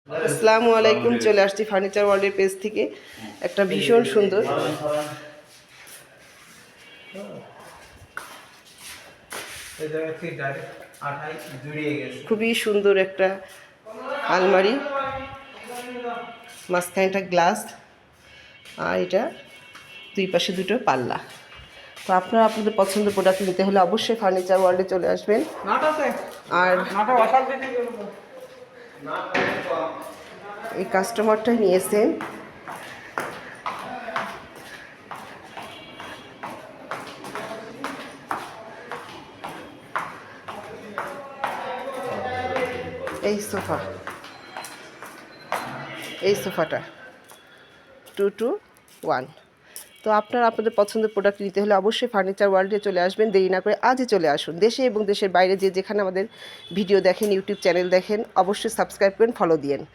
আসসালামু আলাইকুম। চলে আসছি ফার্নিচার ওয়ার্ল্ডের পেজ থেকে একটা ভীষণ সুন্দর খুবই সুন্দর একটা আলমারি, মাঝখানেটা গ্লাস আর এটা দুই পাশে দুটো পাল্লা। তো আপনারা আপনাদের পছন্দের প্রোডাক্ট নিতে হলে অবশ্যই ফার্নিচার ওয়ার্ল্ডে চলে আসবেন। আর এই কাস্টমারটা নিয়েছেন এই সোফাটা 221। তো আপনারা আপনাদের পছন্দের প্রোডাক্ট নিতে হলে অবশ্যই ফার্নিচার ওয়ার্ল্ডে চলে আসবেন। দেরি না করে আজই চলে আসুন। দেশে এবং দেশের বাইরে যেখানে আমাদের ভিডিও দেখেন, ইউটিউব চ্যানেল দেখেন, অবশ্যই সাবস্ক্রাইব করেন, ফলো দিয়েন।